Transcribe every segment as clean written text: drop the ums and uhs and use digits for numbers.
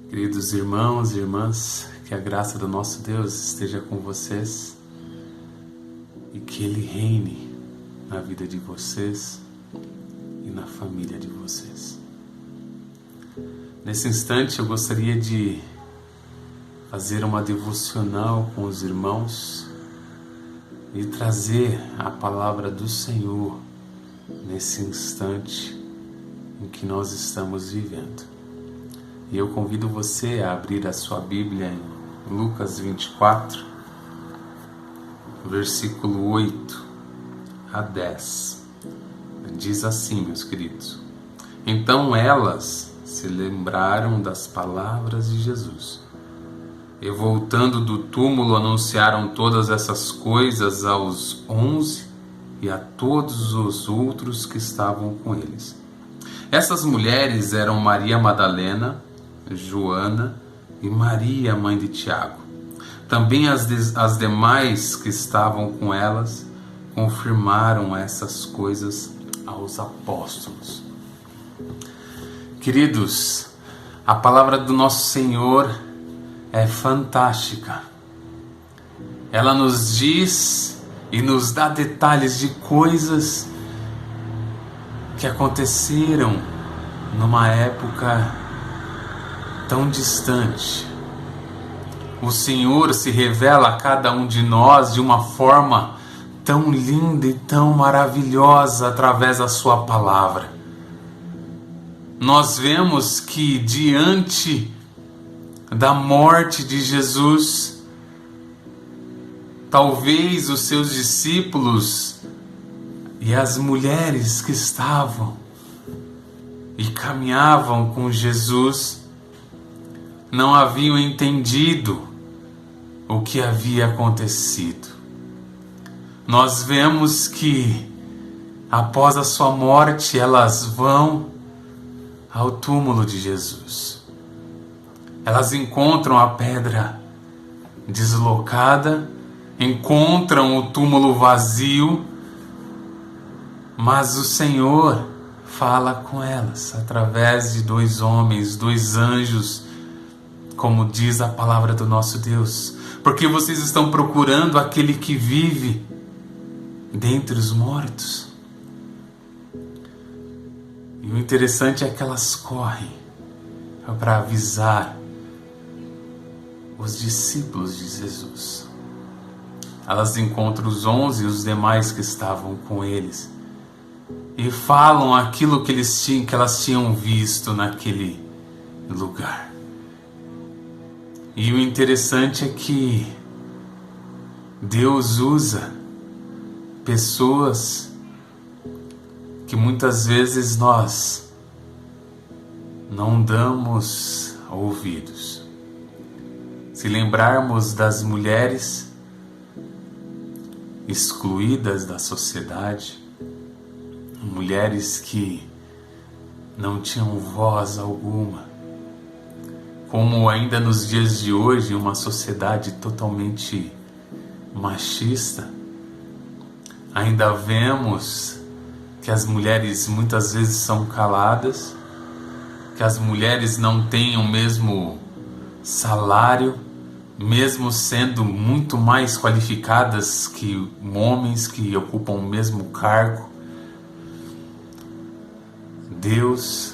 Queridos irmãos e irmãs, que a graça do nosso Deus esteja com vocês e que Ele reine na vida de vocês e na família de vocês. Nesse instante eu gostaria de fazer uma devocional com os irmãos e trazer a palavra do Senhor nesse instante em que nós estamos vivendo. E eu convido você a abrir a sua Bíblia em Lucas 24, versículo 8 a 10. Diz assim, meus queridos: Então elas se lembraram das palavras de Jesus, e voltando do túmulo anunciaram todas essas coisas aos 11 e a todos os outros que estavam com eles. Essas mulheres eram Maria Madalena, Joana e Maria, mãe de Tiago. Também as demais que estavam com elas confirmaram essas coisas aos apóstolos. Queridos, a palavra do nosso Senhor é fantástica. Ela nos diz e nos dá detalhes de coisas que aconteceram numa época tão distante. O Senhor se revela a cada um de nós de uma forma tão linda e tão maravilhosa através da sua palavra. Nós vemos que diante da morte de Jesus, talvez os seus discípulos e as mulheres que estavam e caminhavam com Jesus não haviam entendido o que havia acontecido. Nós vemos que após a sua morte elas vão ao túmulo de Jesus. Elas encontram a pedra deslocada, encontram o túmulo vazio, mas o Senhor fala com elas através de dois homens, dois anjos, como diz a palavra do nosso Deus. Porque vocês estão procurando aquele que vive dentre os mortos. E o interessante é que elas correm para avisar os discípulos de Jesus. Elas encontram os 11 e os demais que estavam com eles e falam aquilo que elas tinham visto naquele lugar. E o interessante é que Deus usa pessoas que muitas vezes nós não damos ouvidos. Se lembrarmos das mulheres excluídas da sociedade, mulheres que não tinham voz alguma, como ainda nos dias de hoje, uma sociedade totalmente machista, ainda vemos que as mulheres muitas vezes são caladas, que as mulheres não têm o mesmo salário, mesmo sendo muito mais qualificadas que homens que ocupam o mesmo cargo. Deus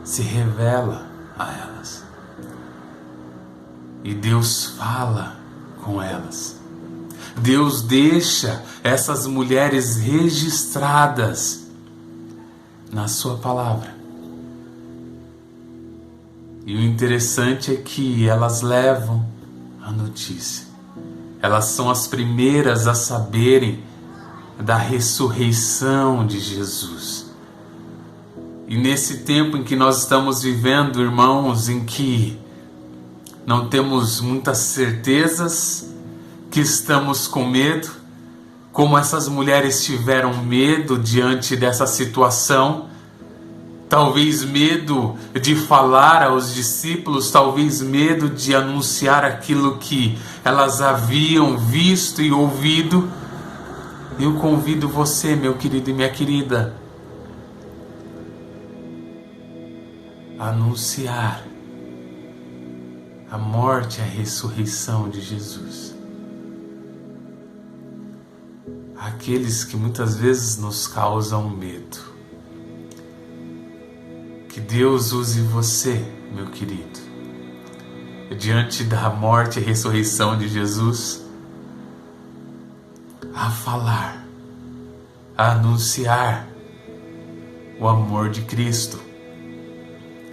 se revela a elas. E Deus fala com elas. Deus deixa essas mulheres registradas na sua palavra. E o interessante é que elas levam a notícia. Elas são as primeiras a saberem da ressurreição de Jesus. E nesse tempo em que nós estamos vivendo, irmãos, em que não temos muitas certezas, que estamos com medo, como essas mulheres tiveram medo diante dessa situação, talvez medo de falar aos discípulos, talvez medo de anunciar aquilo que elas haviam visto e ouvido. Eu convido você, meu querido e minha querida, a anunciar a morte e a ressurreição de Jesus. Aqueles que muitas vezes nos causam medo. Que Deus use você, meu querido, diante da morte e ressurreição de Jesus, a falar, a anunciar o amor de Cristo.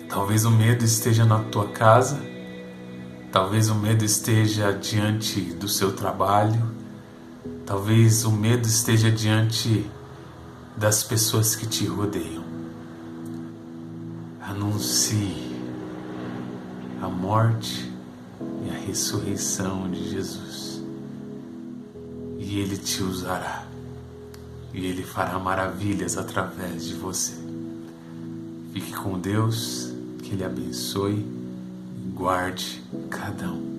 Talvez o medo esteja na tua casa, talvez o medo esteja diante do seu trabalho, talvez o medo esteja diante das pessoas que te rodeiam. Anuncie a morte e a ressurreição de Jesus. E Ele te usará. E Ele fará maravilhas através de você. Fique com Deus, que Ele abençoe e guarde cada um.